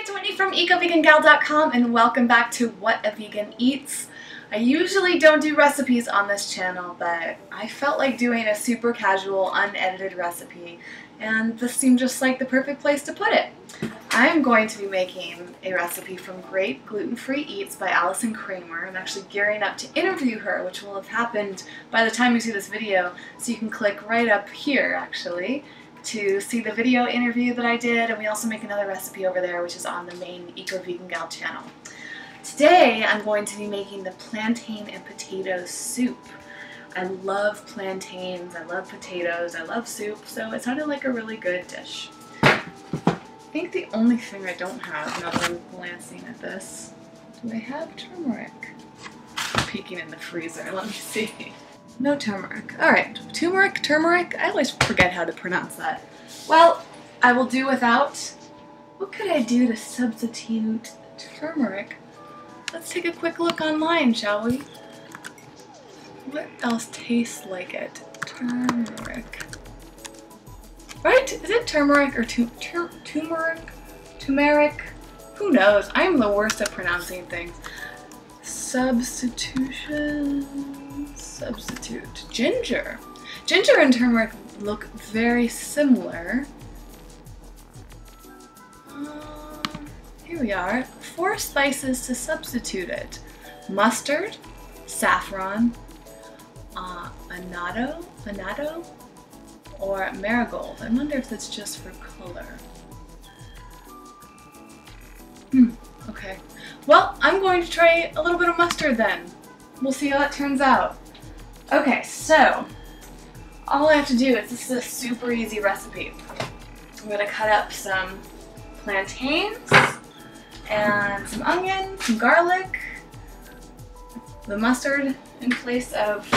it's Whitney from EcoVeganGal.com and welcome back to What a Vegan Eats. I usually don't do recipes on this channel, but I felt like doing a super casual, unedited recipe, and this seemed just like the perfect place to put it. I am going to be making a recipe from Great Gluten-Free Eats by Allyson Kramer. I'm actually gearing up to interview her, which will have happened by the time you see this video, so you can click right up here, actually, to see the video interview that I did, and we also make another recipe over there, which is on the main EcoVeganGal channel. Today, I'm going to be making the plantain and potato soup. I love plantains, I love potatoes, I love soup, so it sounded like a really good dish. I think the only thing I don't have, now that I'm glancing at this, do I have turmeric? I'm peeking in the freezer, let me see. No turmeric. Alright, turmeric? I always forget how to pronounce that. Well, I will do without. What could I do to substitute turmeric? Let's take a quick look online, shall we? What else tastes like it? Turmeric. Right? Is it turmeric or turmeric? Turmeric? Who knows? I'm the worst at pronouncing things. Substitute. Ginger. Ginger and turmeric look very similar. Here we are. 4 spices to substitute it. Mustard, saffron, annatto, or marigold. I wonder if that's just for color. Okay. Well, I'm going to try a little bit of mustard then. We'll see how that turns out. Okay, so all I have to do is, this is a super easy recipe. I'm going to cut up some plantains and some onion, some garlic, the mustard in place of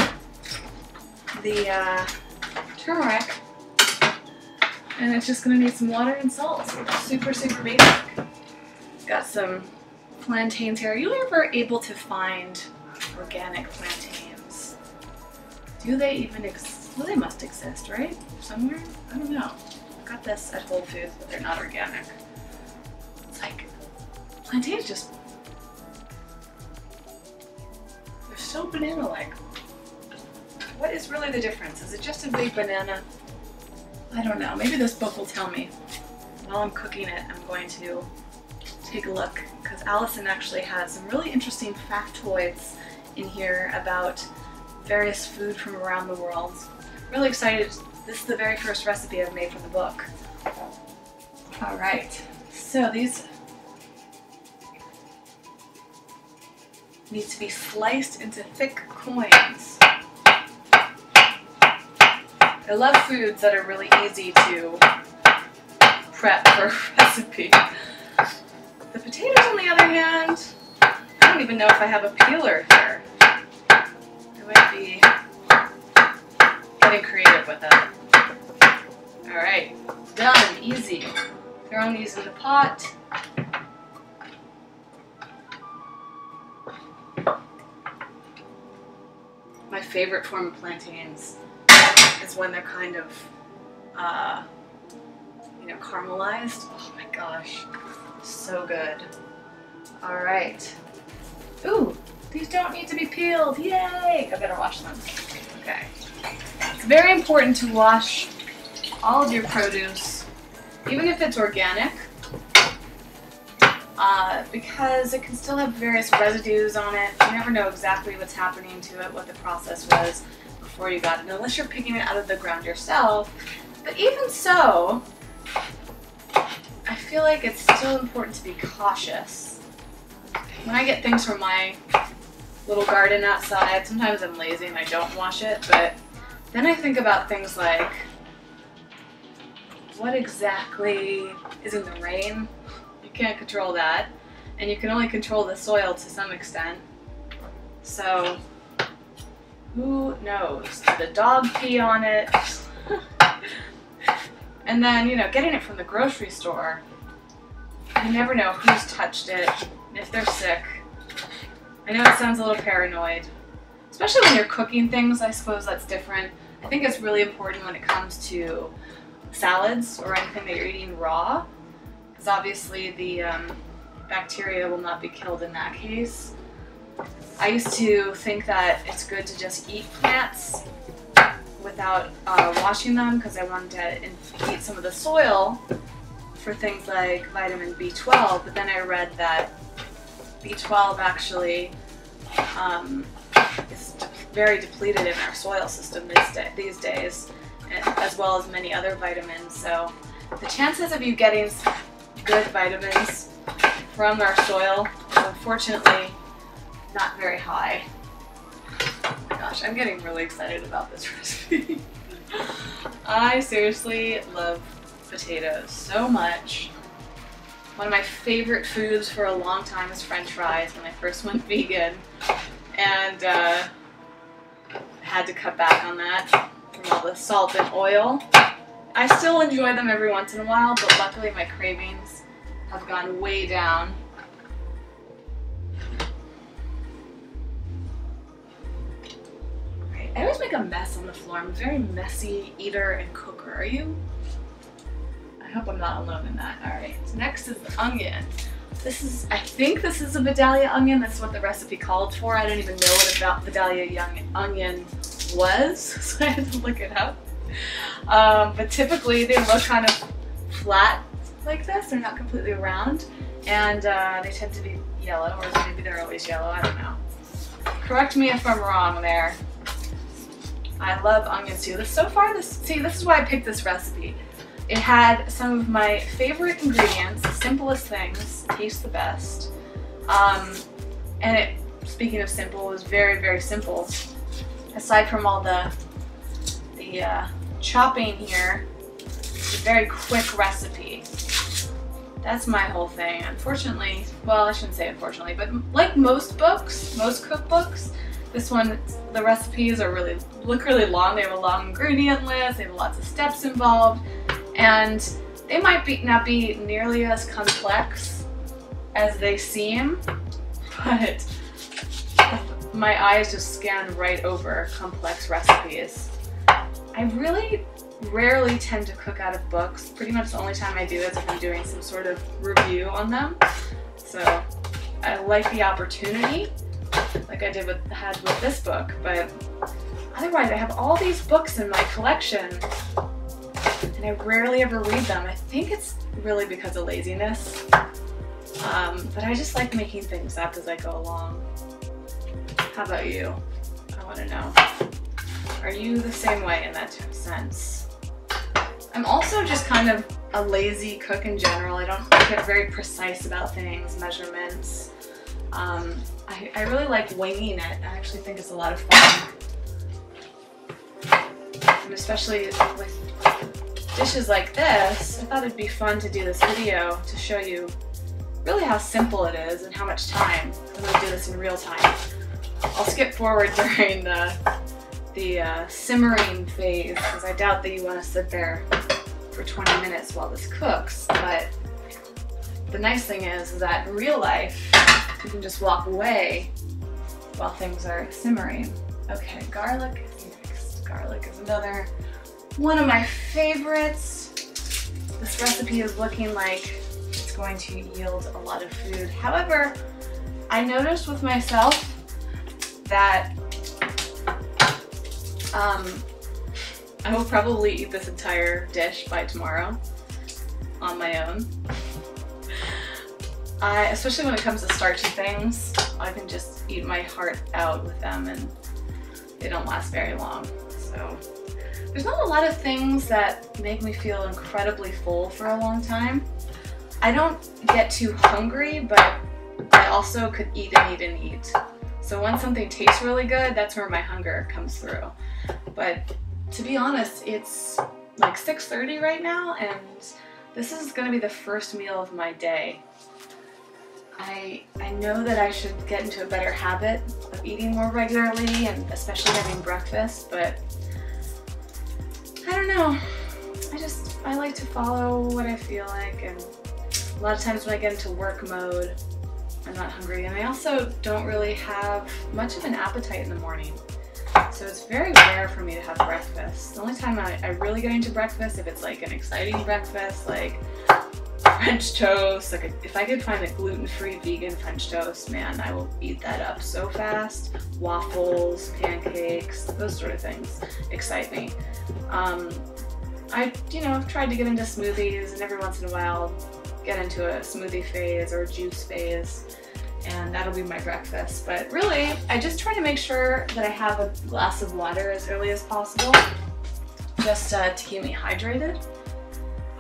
the turmeric, and it's just going to need some water and salt. Super, super basic. Got some plantains here. Are you ever able to find organic plantains? Do they even exist? Well, they must exist, right? Somewhere? I don't know. I got this at Whole Foods, but they're not organic. It's like, plantains just, they're so banana-like. What is really the difference? Is it just a big banana? I don't know. Maybe this book will tell me. While I'm cooking it, I'm going to take a look, because Allyson actually has some really interesting factoids in here about various food from around the world. Really excited. This is the very first recipe I've made from the book. Alright, so these need to be sliced into thick coins. I love foods that are really easy to prep for a recipe. The potatoes, on the other hand, I don't even know if I have a peeler here. I might be getting creative with it. Alright, done, easy. Throwing these in the pot. My favorite form of plantains is when they're kind of, caramelized. Oh my gosh. So good. Alright. Ooh, these don't need to be peeled. Yay! I better wash them. Okay. It's very important to wash all of your produce, even if it's organic, because it can still have various residues on it. You never know exactly what's happening to it, what the process was before you got it, unless you're picking it out of the ground yourself. But even so, I feel like it's still important to be cautious. When I get things from my little garden outside, sometimes I'm lazy and I don't wash it, but then I think about things like, what exactly is in the rain? You can't control that, and you can only control the soil to some extent. So, who knows? Did the dog pee on it? And then, getting it from the grocery store, you never know who's touched it, and if they're sick. I know it sounds a little paranoid, especially when you're cooking things. I suppose that's different. I think it's really important when it comes to salads or anything that you're eating raw. because obviously the bacteria will not be killed in that case. I used to think that it's good to just eat plants without washing them because I wanted to eat some of the soil for things like vitamin B12, but then I read that B12 actually is very depleted in our soil system these days, as well as many other vitamins. So the chances of you getting good vitamins from our soil is unfortunately not very high. Oh my gosh, I'm getting really excited about this recipe. I seriously love potatoes so much. One of my favorite foods for a long time was French fries when I first went vegan, and had to cut back on that from all the salt and oil. I still enjoy them every once in a while, but luckily my cravings have gone way down. Right. I always make a mess on the floor. I'm a very messy eater and cooker. Are you? I hope I'm not alone in that. Alright, so next is the onion. I think this is a Vidalia onion. That's what the recipe called for. I don't even know what a Vidalia onion was, so I had to look it up. But typically they look kind of flat like this. They're not completely round, and they tend to be yellow, or maybe they're always yellow. I don't know. Correct me if I'm wrong there. I love onions too. This is why I picked this recipe. It had some of my favorite ingredients, the simplest things, taste the best. And speaking of simple, it was very, very simple. Aside from all the chopping here, it's a very quick recipe. That's my whole thing. Unfortunately, well, I shouldn't say unfortunately, but like most books, most cookbooks, this one, the recipes look really long. They have a long ingredient list, they have lots of steps involved, and they might not be nearly as complex as they seem, but my eyes just scan right over complex recipes. I really rarely tend to cook out of books. Pretty much the only time I do is if I'm doing some sort of review on them. So I like the opportunity, like I had with this book, but otherwise I have all these books in my collection and I rarely ever read them. I think it's really because of laziness, but I just like making things up as I go along. How about you? I want to know. Are you the same way in that sense? I'm also just kind of a lazy cook in general. I don't get very precise about things, measurements. I really like winging it. I actually think it's a lot of fun. And especially with dishes like this, I thought it'd be fun to do this video to show you really how simple it is and how much time. I'm going to do this in real time. I'll skip forward during the simmering phase because I doubt that you want to sit there for 20 minutes while this cooks, but the nice thing is that in real life you can just walk away while things are simmering. Okay, garlic is next. Garlic is another one of my favorites. This recipe is looking like it's going to yield a lot of food. However, I noticed with myself that I will probably eat this entire dish by tomorrow on my own. Especially when it comes to starchy things, I can just eat my heart out with them and they don't last very long. So there's not a lot of things that make me feel incredibly full for a long time. I don't get too hungry, but I also could eat and eat and eat. So when something tastes really good, that's where my hunger comes through. But to be honest, it's like 6:30 right now, and this is going to be the first meal of my day. I know that I should get into a better habit of eating more regularly, and especially having breakfast, but I don't know. I like to follow what I feel like, and a lot of times when I get into work mode, I'm not hungry, and I also don't really have much of an appetite in the morning. So it's very rare for me to have breakfast. The only time I really get into breakfast, if it's like an exciting breakfast, like French toast. Like if I could find a gluten-free vegan French toast, man, I will eat that up so fast. Waffles, pancakes, those sort of things excite me. I've tried to get into smoothies, and every once in a while get into a smoothie phase or a juice phase, and that'll be my breakfast. But really, I just try to make sure that I have a glass of water as early as possible, just to keep me hydrated.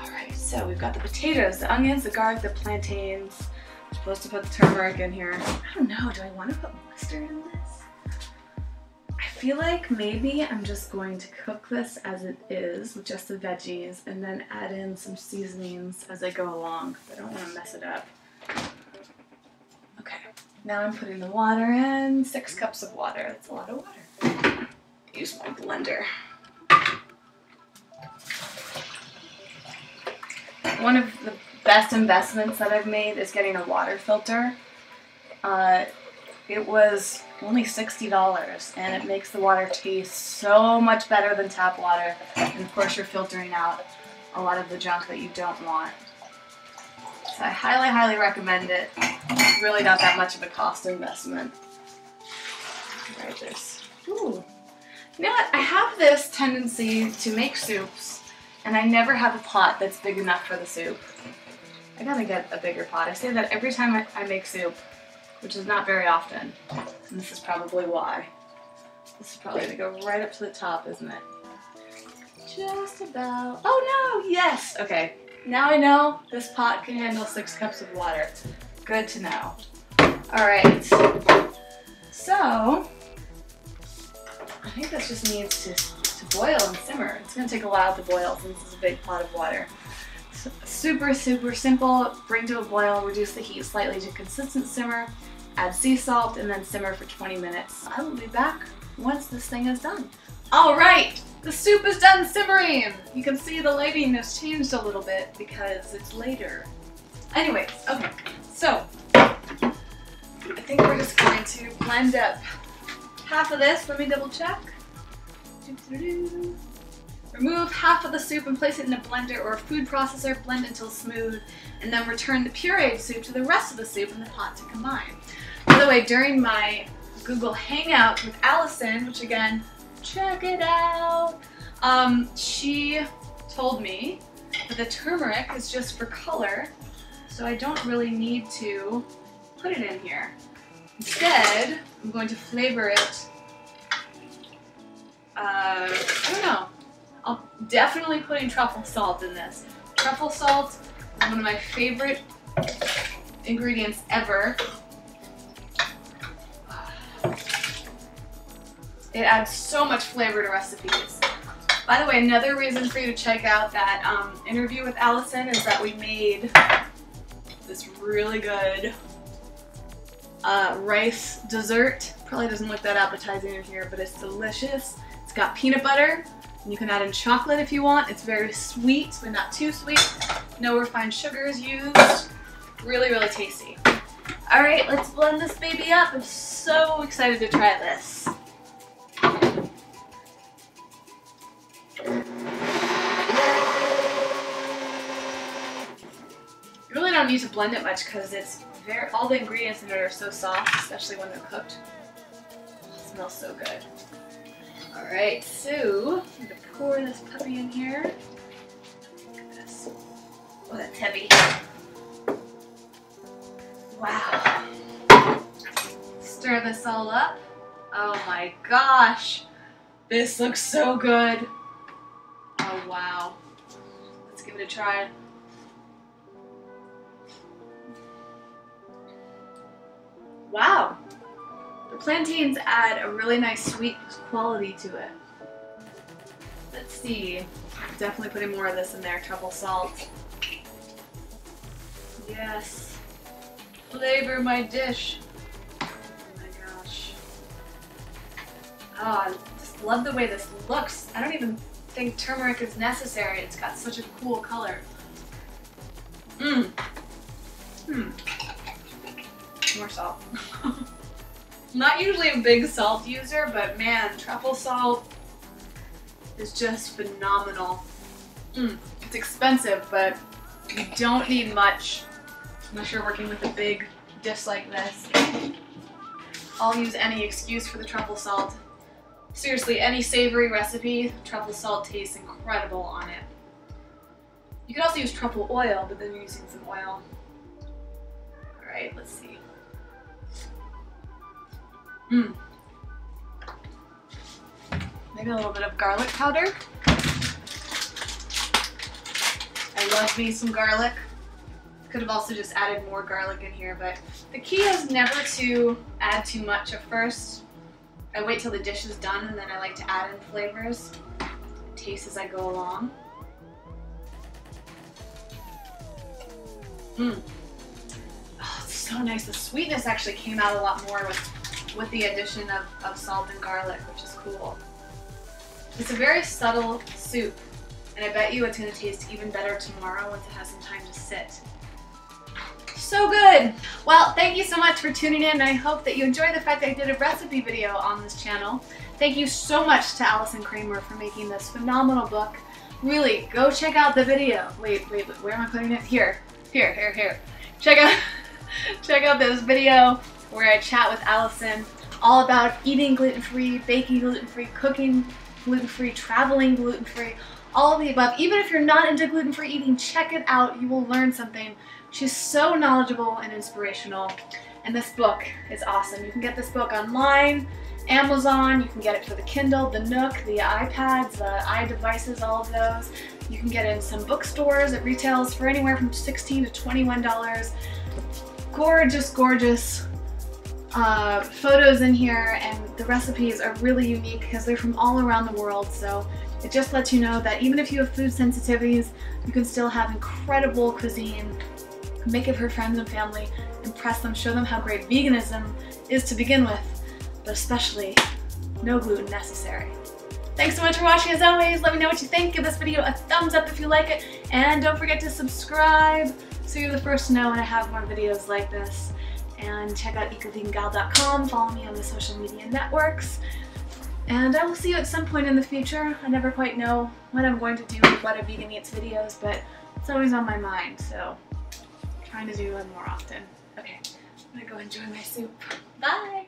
Alright, so we've got the potatoes, the onions, the garlic, the plantains. I'm supposed to put the turmeric in here. I don't know, do I want to put mustard in this? I feel like maybe I'm just going to cook this as it is with just the veggies and then add in some seasonings as I go along. I don't want to mess it up. Okay, now I'm putting the water in. 6 cups of water. That's a lot of water. Use my blender. One of the best investments that I've made is getting a water filter. It was only $60, and it makes the water taste so much better than tap water. And of course, you're filtering out a lot of the junk that you don't want. So I highly, highly recommend it. It's really not that much of a cost investment. Right, this. Ooh. You know what? I have this tendency to make soups, and I never have a pot that's big enough for the soup. I gotta get a bigger pot. I say that every time I make soup, which is not very often, and this is probably why. This is probably gonna go right up to the top, isn't it? Just about. Oh no, yes! Okay, now I know this pot can handle 6 cups of water. Good to know. Alright, so I think this just needs to boil and simmer. It's gonna take a while to boil since it's a big pot of water. So, super, super simple. Bring to a boil, reduce the heat slightly to consistent simmer, add sea salt, and then simmer for 20 minutes. I will be back once this thing is done. Alright, the soup is done simmering. You can see the lighting has changed a little bit because it's later. Anyways, okay, so I think we're just going to blend up half of this. Let me double check. Remove half of the soup and place it in a blender or a food processor, blend until smooth, and then return the pureed soup to the rest of the soup in the pot to combine. By the way, during my Google Hangout with Allyson, which again, check it out, she told me that the turmeric is just for color, so I don't really need to put it in here. Instead, I'm going to flavor it, I don't know. I'm definitely putting truffle salt in this. Truffle salt is one of my favorite ingredients ever. It adds so much flavor to recipes. By the way, another reason for you to check out that interview with Allyson is that we made this really good rice dessert. Probably doesn't look that appetizing in here, but it's delicious. It's got peanut butter. You can add in chocolate if you want. It's very sweet, but not too sweet. No refined sugars used. Really, really tasty. All right, let's blend this baby up. I'm so excited to try this. You really don't need to blend it much because all the ingredients in it are so soft, especially when they're cooked. It smells so good. Alright, so I'm going to pour this puppy in here. Look at this. Oh, that's heavy. Wow. Stir this all up. Oh my gosh. This looks so good. Oh wow. Let's give it a try. Wow. The plantains add a really nice sweet quality to it. Let's see. Definitely putting more of this in there. Truffle salt. Yes. Flavor my dish. Oh my gosh. Oh, I just love the way this looks. I don't even think turmeric is necessary. It's got such a cool color. Mmm. More salt. Not usually a big salt user, but man, truffle salt is just phenomenal. It's expensive, but You don't need much unless you're working with a big dish like this. I'll use any excuse for the truffle salt. Seriously, any savory recipe, truffle salt tastes incredible on it. You could also use truffle oil, but then you're using some oil. Alright, let's see. Maybe a little bit of garlic powder. I love me some garlic. Could have also just added more garlic in here, but the key is never to add too much at first. I wait till the dish is done and then I like to add in flavors, taste as I go along. Oh, it's so nice. The sweetness actually came out a lot more with the addition of salt and garlic, which is cool. It's a very subtle soup, and I bet you it's going to taste even better tomorrow once it has some time to sit. So good! Well, thank you so much for tuning in, and I hope that you enjoyed the fact that I did a recipe video on this channel. Thank you so much to Allyson Kramer for making this phenomenal book. Really, go check out the video. Wait, where am I putting it? Here. Check out this video where I chat with Allyson all about eating gluten-free, baking gluten-free, cooking gluten-free, traveling gluten-free, all of the above. Even if you're not into gluten-free eating, check it out. You will learn something. She's so knowledgeable and inspirational, and this book is awesome. You can get this book online, Amazon, you can get it for the Kindle, the Nook, the iPads, the iDevices, all of those. You can get it in some bookstores. It retails for anywhere from $16 to $21. Gorgeous, gorgeous photos in here, and the recipes are really unique because they're from all around the world, so it just lets you know that even if you have food sensitivities, you can still have incredible cuisine. Make it for friends and family, impress them, show them how great veganism is to begin with, but especially no gluten necessary. Thanks so much for watching as always. Let me know what you think. Give this video a thumbs up if you like it, and don't forget to subscribe so you're the first to know when I have more videos like this. And check out ecovegangal.com, follow me on the social media networks, and I will see you at some point in the future. I never quite know what I'm going to do with What a Vegan Eats videos, but it's always on my mind, so trying to do them more often. Okay, I'm gonna go enjoy my soup. Bye!